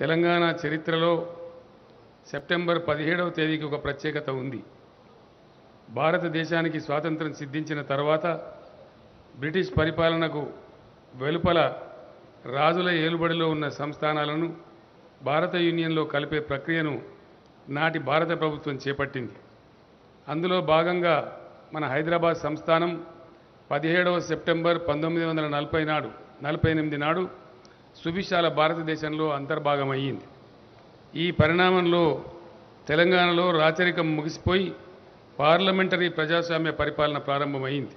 తెలంగాణ చరిత్రలో సెప్టెంబర్ 17వ తేదీకి ఒక ప్రత్యేకత ఉంది. భారతదేశానికి స్వాతంత్రం సిద్ధించిన తర్వాత బ్రిటిష్ పరిపాలనకు వెలుపల రాజుల ఏలుబడిలో ఉన్న సంస్థానాలను భారత యూనియన్లో కలిపే ప్రక్రియను నాటి భారత ప్రభుత్వం చేపట్టింది. అందులో భాగంగా మన హైదరాబాద్ సంస్థానం 17వ సెప్టెంబర్ 1948 నాడు సువిశాల భారతదేశంలో అంతర్భాగమయ్యింది. ఈ పరిణామంలో తెలంగాణలో రాచరికం ముగిసిపోయి పార్లమెంటరీ ప్రజాస్వామ్య పరిపాలన ప్రారంభమైంది.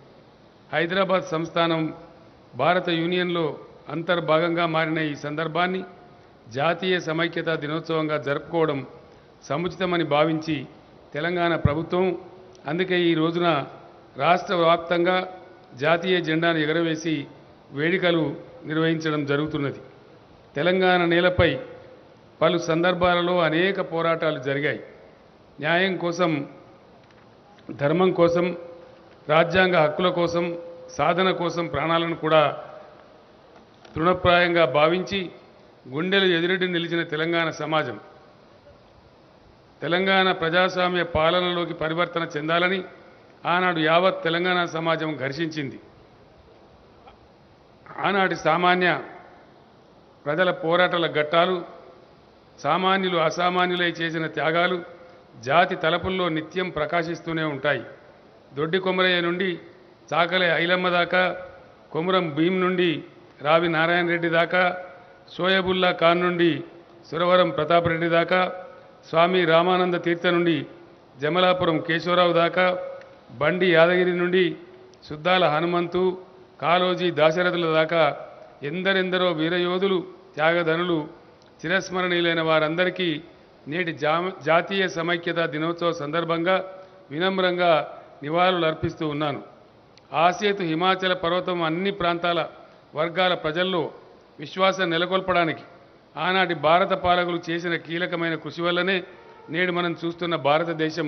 హైదరాబాద్ సంస్థానం భారత యూనియన్లో అంతర్భాగంగా మారిన ఈ సందర్భాన్ని జాతీయ సమైక్యతా దినోత్సవంగా జరుపుకోవడం సముచితమని భావించి తెలంగాణ ప్రభుత్వం అందుకే ఈ రోజున రాష్ట్ర వ్యాప్తంగా జాతీయ జెండాను ఎగరవేసి వేడుకలు నిర్వహించడం జరుగుతున్నది. తెలంగాణ నేలపై పలు సందర్భాలలో అనేక పోరాటాలు జరిగాయి. న్యాయం కోసం, ధర్మం కోసం, రాజ్యాంగ హక్కుల కోసం, సాధన కోసం ప్రాణాలను కూడా తృణప్రాయంగా భావించి గుండెలు ఎదురెడ్డి నిలిచిన తెలంగాణ సమాజం తెలంగాణ ప్రజాస్వామ్య పాలనలోకి పరివర్తన చెందాలని ఆనాడు యావత్ తెలంగాణ సమాజం ఘర్షించింది. ఆనాటి సామాన్య ప్రజల పోరాటాల ఘట్టాలు, సామాన్యులు అసామాన్యులై చేసిన త్యాగాలు జాతి తలపుల్లో నిత్యం ప్రకాశిస్తూనే ఉంటాయి. దొడ్డి కొమరయ్య నుండి చాకలే ఐలమ్మ దాకా, కొమురం భీం నుండి రావి నారాయణ రెడ్డి దాకా, షోయబుల్లా ఖాన్ నుండి సురవరం ప్రతాప్ రెడ్డి దాకా, స్వామి రామానంద తీర్థ నుండి జమలాపురం కేశవరావు దాకా, బండి యాదగిరి నుండి సుద్దాల హనుమంతు, కాలోజీ దాశరథుల దాకా ఎందరెందరో వీరయోధులు, త్యాగధనులు, చిరస్మరణీయులైన వారందరికీ నేటి జాతీయ సమైక్యతా దినోత్సవ సందర్భంగా వినమ్రంగా నివాళులు అర్పిస్తూ ఉన్నాను. ఆసేతు హిమాచల పర్వతం అన్ని ప్రాంతాల వర్గాల ప్రజల్లో విశ్వాసం నెలకొల్పడానికి ఆనాటి భారత పాలకులు చేసిన కీలకమైన కృషి వల్లనే నేడు మనం చూస్తున్న భారతదేశం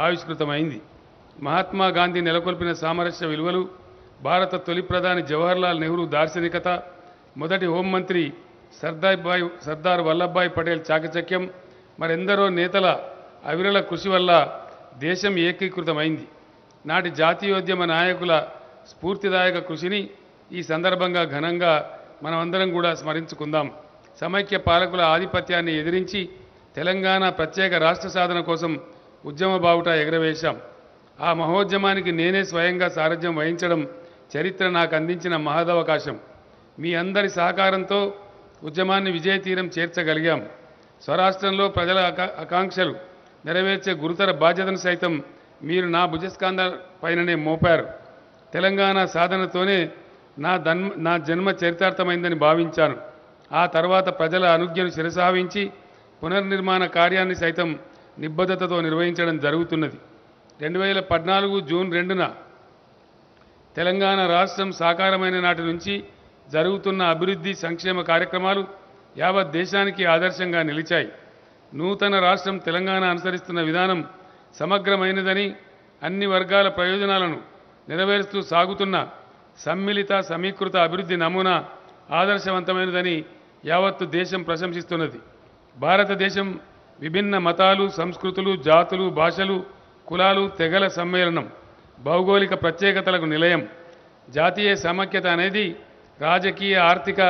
ఆవిష్కృతమైంది. మహాత్మా గాంధీ నెలకొల్పిన సామరస్య విలువలు, భారత తొలి ప్రధాని జవహర్లాల్ నెహ్రూ దార్శనికత, మొదటి హోంమంత్రి సర్దార్ వల్లభాయ్ పటేల్ చాకచక్యం, మరెందరో నేతల అవిరళ కృషి వల్ల దేశం ఏకీకృతమైంది. నాటి జాతీయోద్యమ నాయకుల స్ఫూర్తిదాయక కృషిని ఈ సందర్భంగా ఘనంగా మనమందరం కూడా స్మరించుకుందాం. సమైక్య పాలకుల ఆధిపత్యాన్ని ఎదిరించి తెలంగాణ ప్రత్యేక రాష్ట్ర సాధన కోసం ఉద్యమ బావుట ఎగరవేశాం. ఆ మహోద్యమానికి నేనే స్వయంగా సారథ్యం వహించడం చరిత్ర నాకు అందించిన మహదవకాశం. మీ అందరి సహకారంతో ఉద్యమాన్ని విజయతీరం చేర్చగలిగాం. స్వరాష్ట్రంలో ప్రజల ఆకాంక్షలు నెరవేర్చే గురుతర బాధ్యతను సైతం మీరు నా భుజస్కంధాల పైననే మోపారు. తెలంగాణ సాధనతోనే నా జన్మ చరితార్థమైందని భావించాను. ఆ తర్వాత ప్రజల అనుజ్ఞను శిరసావించి పునర్నిర్మాణ కార్యాన్ని సైతం నిబద్ధతతో నిర్వహించడం జరుగుతున్నది. 2014 జూన్ 2న తెలంగాణ రాష్ట్రం సాకారమైన నాటి నుంచి జరుగుతున్న అభివృద్ధి సంక్షేమ కార్యక్రమాలు యావత్ దేశానికి ఆదర్శంగా నిలిచాయి. నూతన రాష్ట్రం తెలంగాణ అనుసరిస్తున్న విధానం సమగ్రమైనదని, అన్ని వర్గాల ప్రయోజనాలను నెరవేరుస్తూ సాగుతున్న సమ్మిళిత సమీకృత అభివృద్ధి నమూనా ఆదర్శవంతమైనదని యావత్తు దేశం ప్రశంసిస్తున్నది. భారతదేశం విభిన్న మతాలు, సంస్కృతులు, జాతులు, భాషలు, కులాలు, తెగల సమ్మేళనం, భౌగోళిక ప్రత్యేకతలకు నిలయం. జాతీయ సమైక్యత అనేది రాజకీయ, ఆర్థిక,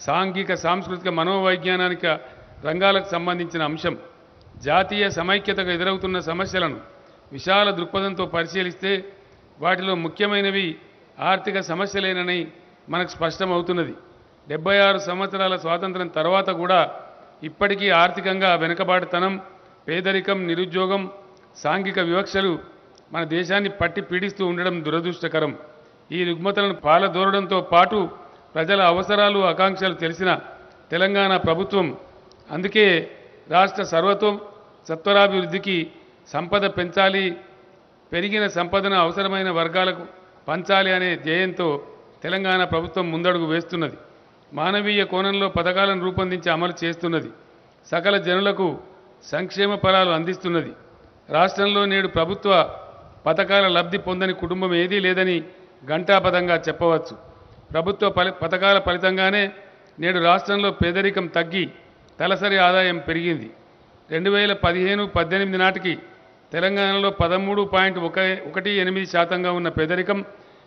సాంఘిక, సాంస్కృతిక, మనోవైజ్ఞానిక రంగాలకు సంబంధించిన అంశం. జాతీయ సమైక్యతకు ఎదురవుతున్న సమస్యలను విశాల దృక్పథంతో పరిశీలిస్తే వాటిలో ముఖ్యమైనవి ఆర్థిక సమస్యలేనని మనకు స్పష్టమవుతున్నది. 76 సంవత్సరాల స్వాతంత్రం తర్వాత కూడా ఇప్పటికీ ఆర్థికంగా వెనుకబాటుతనం, పేదరికం, నిరుద్యోగం, సాంఘిక వివక్షలు మన దేశాన్ని పట్టి పీడిస్తూ ఉండడం దురదృష్టకరం. ఈ రుగ్మతలను పాలదోరడంతో పాటు ప్రజల అవసరాలు, ఆకాంక్షలు తెలిసిన తెలంగాణ ప్రభుత్వం అందుకే రాష్ట్ర సత్వరాభివృద్ధికి సంపద పెంచాలి, పెరిగిన సంపదను అవసరమైన వర్గాలకు పంచాలి అనే ధ్యేయంతో తెలంగాణ ప్రభుత్వం ముందడుగు వేస్తున్నది. మానవీయ కోణంలో పథకాలను రూపొందించి అమలు చేస్తున్నది. సకల జనులకు సంక్షేమ ఫలాలు అందిస్తున్నది. రాష్ట్రంలో నేడు ప్రభుత్వ పథకాల లబ్ధి పొందని కుటుంబం ఏదీ లేదని ఘంటాపథంగా చెప్పవచ్చు. ప్రభుత్వ పథకాల ఫలితంగానే నేడు రాష్ట్రంలో పేదరికం తగ్గి తలసరి ఆదాయం పెరిగింది. 2015-18 నాటికి తెలంగాణలో 13.18% ఉన్న పేదరికం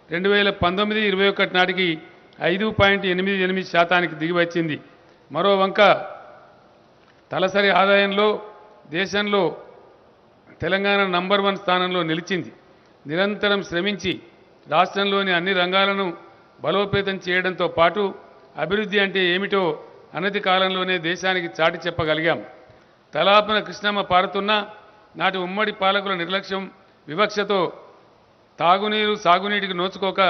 2019-21 నాటికి 5.88% దిగివచ్చింది. మరో వంక తలసరి ఆదాయంలో దేశంలో తెలంగాణ నంబర్ 1 స్థానంలో నిలిచింది. నిరంతరం శ్రమించి రాష్ట్రంలోని అన్ని రంగాలను బలోపేతం చేయడంతో పాటు అభివృద్ధి అంటే ఏమిటో అనతి కాలంలోనే దేశానికి చాటి చెప్పగలిగాం. తలాపన కృష్ణమ్మ పారుతున్న నాటి ఉమ్మడి పాలకుల నిర్లక్ష్యం వివక్షతో తాగునీరు సాగునీటికి నోచుకోక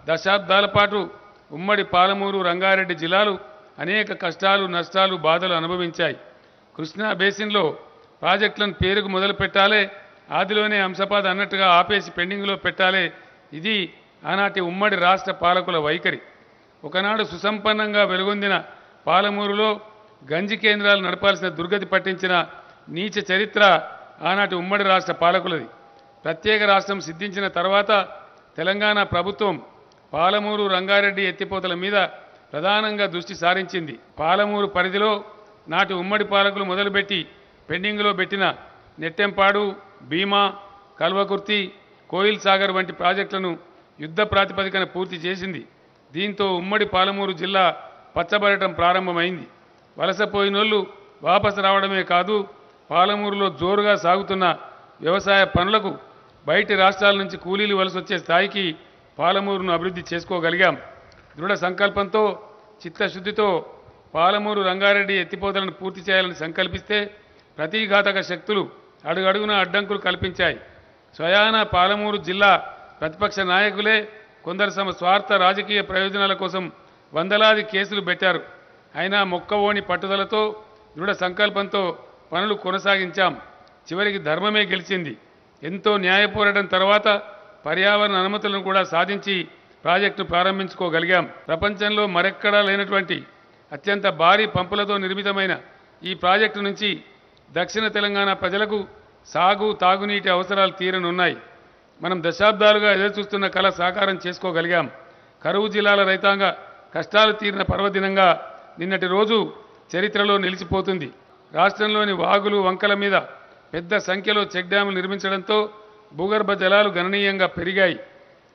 దశాబ్దాల పాటు ఉమ్మడి పాలమూరు రంగారెడ్డి జిల్లాలు అనేక కష్టాలు నష్టాలు బాధలు అనుభవించాయి. కృష్ణా బేసిన్లో ప్రాజెక్టులను పేరుకు మొదలు పెట్టాలే, ఆదిలోనే అంశపాద అన్నట్టుగా ఆపేసి పెండింగ్లో పెట్టాలే, ఇది ఆనాటి ఉమ్మడి రాష్ట్ర పాలకుల వైఖరి. ఒకనాడు సుసంపన్నంగా వెలుగొందిన పాలమూరులో గంజి కేంద్రాలు నడపాల్సిన దుర్గతి పట్టించిన నీచ చరిత్ర ఆనాటి ఉమ్మడి రాష్ట్ర పాలకులది. ప్రత్యేక రాష్ట్రం సిద్ధించిన తర్వాత తెలంగాణ ప్రభుత్వం పాలమూరు రంగారెడ్డి ఎత్తిపోతల మీద ప్రధానంగా దృష్టి సారించింది. పాలమూరు పరిధిలో నాటి ఉమ్మడి పాలకులు మొదలుపెట్టి పెండింగ్లో పెట్టిన నెట్టెంపాడు, భీమా, కల్వకుర్తి, కోయిల్ సాగర్ వంటి ప్రాజెక్టులను యుద్ధ ప్రాతిపదికన పూర్తి చేసింది. దీంతో ఉమ్మడి పాలమూరు జిల్లా పచ్చబడటం ప్రారంభమైంది. వలసపోయినోళ్లు వాపసు రావడమే కాదు, పాలమూరులో జోరుగా సాగుతున్న వ్యవసాయ పనులకు బయటి రాష్ట్రాల నుంచి కూలీలు వలసొచ్చే స్థాయికి పాలమూరును అభివృద్ధి చేసుకోగలిగాం. దృఢ సంకల్పంతో చిత్తశుద్ధితో పాలమూరు రంగారెడ్డి ఎత్తిపోతలను పూర్తి చేయాలని సంకల్పిస్తే ప్రతిఘాతక శక్తులు అడుగడుగున అడ్డంకులు కల్పించాయి. స్వయాన పాలమూరు జిల్లా ప్రతిపక్ష నాయకులే కొందరు తమ స్వార్థ రాజకీయ ప్రయోజనాల కోసం వందలాది కేసులు పెట్టారు. అయినా మొక్కవోని పట్టుదలతో దృఢ సంకల్పంతో పనులు కొనసాగించాం. చివరికి ధర్మమే గెలిచింది. ఎంతో న్యాయ పోరాటం తర్వాత పర్యావరణ అనుమతులను కూడా సాధించి ప్రాజెక్టును ప్రారంభించుకోగలిగాం. ప్రపంచంలో మరెక్కడా లేనటువంటి అత్యంత భారీ పంపులతో నిర్మితమైన ఈ ప్రాజెక్టు నుంచి దక్షిణ తెలంగాణ ప్రజలకు సాగు తాగునీటి అవసరాలు తీరనున్నాయి. మనం దశాబ్దాలుగా ఎదురుచూస్తున్న కళ సాకారం చేసుకోగలిగాం. కరువు జిల్లాల రైతాంగ కష్టాలు తీరిన పర్వదినంగా నిన్నటి రోజు చరిత్రలో నిలిచిపోతుంది. రాష్ట్రంలోని వాగులు వంకల మీద పెద్ద సంఖ్యలో చెక్ డ్యాములు నిర్మించడంతో భూగర్భ జలాలు గణనీయంగా పెరిగాయి.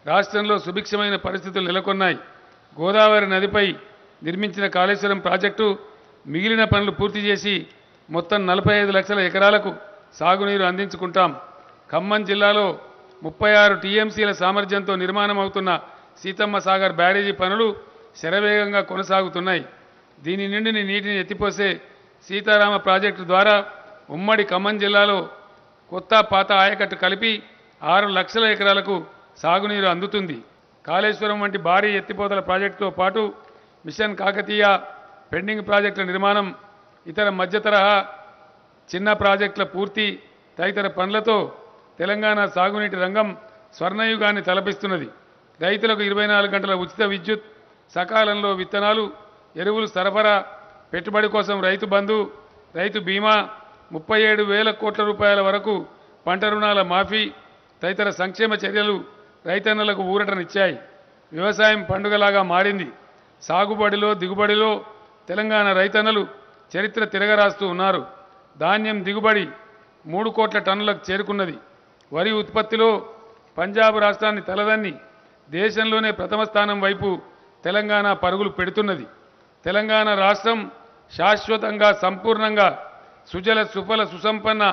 రాష్ట్రంలో సుభిక్షమైన పరిస్థితులు నెలకొన్నాయి. గోదావరి నదిపై నిర్మించిన కాళేశ్వరం ప్రాజెక్టు మిగిలిన పనులు పూర్తి చేసి మొత్తం 45 లక్షల ఎకరాలకు సాగునీరు అందించుకుంటాం. ఖమ్మం జిల్లాలో 36 టీఎంసీల సామర్థ్యంతో నిర్మాణం అవుతున్న సీతమ్మ సాగర్ బ్యారేజీ పనులు శరవేగంగా కొనసాగుతున్నాయి. దీని నుండి నీటిని ఎత్తిపోసే సీతారామ ప్రాజెక్టు ద్వారా ఉమ్మడి ఖమ్మం జిల్లాలో కొత్త పాత ఆయకట్టు కలిపి 6 లక్షల ఎకరాలకు సాగునీరు అందుతుంది. కాళేశ్వరం వంటి భారీ ఎత్తిపోతల ప్రాజెక్టుతో పాటు మిషన్ కాకతీయ, పెండింగ్ ప్రాజెక్టుల నిర్మాణం, ఇతర మధ్య తరహా చిన్న ప్రాజెక్టుల పూర్తి తదితర పనులతో తెలంగాణ సాగునీటి రంగం స్వర్ణయుగాన్ని తలపిస్తున్నది. రైతులకు 24 గంటల ఉచిత విద్యుత్, సకాలంలో విత్తనాలు, ఎరువులు సరఫరా, పెట్టుబడి కోసం రైతు బంధు, రైతు బీమా, 37,000 కోట్ల రూపాయల వరకు పంట రుణాల మాఫీ తదితర సంక్షేమ చర్యలు రైతన్నలకు ఊరటనిచ్చాయి. వ్యవసాయం పండుగలాగా మారింది. సాగుబడిలో దిగుబడిలో తెలంగాణ రైతన్నలు చరిత్ర తిరగరాస్తూ ఉన్నారు. ధాన్యం దిగుబడి 3 కోట్ల టన్నులకు చేరుకున్నది. వరి ఉత్పత్తిలో పంజాబ్ రాష్ట్రాన్ని తలదన్ని దేశంలోనే ప్రథమ స్థానం వైపు తెలంగాణ పరుగులు పెడుతున్నది. తెలంగాణ రాష్ట్రం శాశ్వతంగా సంపూర్ణంగా సుజల సుఫల సుసంపన్న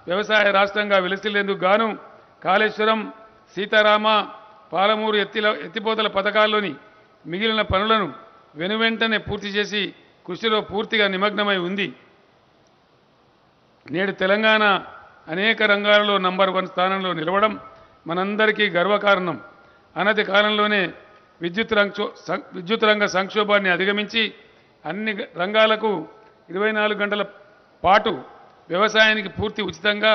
వ్యవసాయ రాష్ట్రంగా విలసిల్లేందుకు గాను కాళేశ్వరం, సీతారామ, పాలమూరు ఎత్తిపోతల పథకాల్లోని మిగిలిన పనులను వెనువెంటనే పూర్తి చేసి కృషిలో పూర్తిగా నిమగ్నమై ఉంది. నేడు తెలంగాణ అనేక రంగాలలో నంబర్ 1 స్థానంలో నిలవడం మనందరికీ గర్వకారణం. అనతి కాలంలోనే విద్యుత్ రంగ సంక్షోభాన్ని అధిగమించి అన్ని రంగాలకు 24 గంటల పాటు వ్యవసాయానికి పూర్తి ఉచితంగా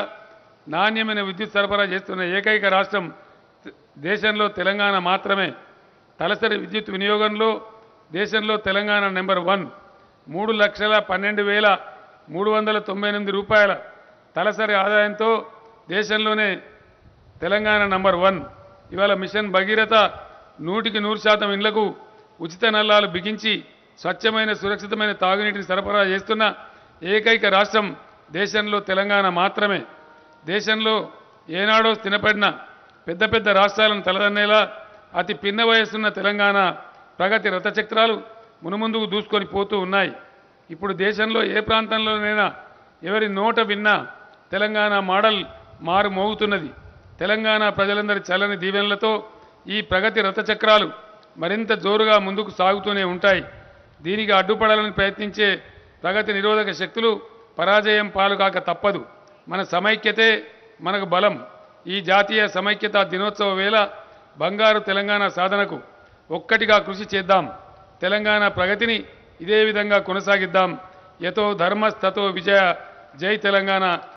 నాణ్యమైన విద్యుత్ సరఫరా చేస్తున్న ఏకైక రాష్ట్రం దేశంలో తెలంగాణ మాత్రమే. తలసరి విద్యుత్ వినియోగంలో దేశంలో తెలంగాణ నెంబర్ 1. 3,12,398 రూపాయల తలసరి ఆదాయంతో దేశంలోనే తెలంగాణ నంబర్ 1. ఇవాళ మిషన్ భగీరథ 100% ఇండ్లకు ఉచిత నల్లాలు బిగించి స్వచ్ఛమైన సురక్షితమైన తాగునీటిని సరఫరా చేస్తున్న ఏకైక రాష్ట్రం దేశంలో తెలంగాణ మాత్రమే. దేశంలో ఏనాడో స్థిరపడిన పెద్ద పెద్ద రాష్ట్రాలను తలదన్నేలా అతి పిన్న వయసున్న తెలంగాణ ప్రగతి రథచక్రాలు మునుముందుకు దూసుకొని పోతూ ఉన్నాయి. ఇప్పుడు దేశంలో ఏ ప్రాంతంలోనైనా ఎవరి నోట విన్నా తెలంగాణ మోడల్ మారు మోగుతున్నది. తెలంగాణ ప్రజలందరి చల్లని దీవెనలతో ఈ ప్రగతి రథచక్రాలు మరింత జోరుగా ముందుకు సాగుతూనే ఉంటాయి. దీనికి అడ్డుపడాలని ప్రయత్నించే ప్రగతి నిరోధక శక్తులు పరాజయం పాలుకాక తప్పదు. మన సమైక్యతే మనకు బలం. ఈ జాతీయ సమైక్యతా దినోత్సవ వేళ బంగారు తెలంగాణ సాధనకు ఒక్కటిగా కృషి చేద్దాం. తెలంగాణ ప్రగతిని ఇదే విధంగా కొనసాగిద్దాం. యతో ధర్మస్తతో విజయ. జై తెలంగాణ.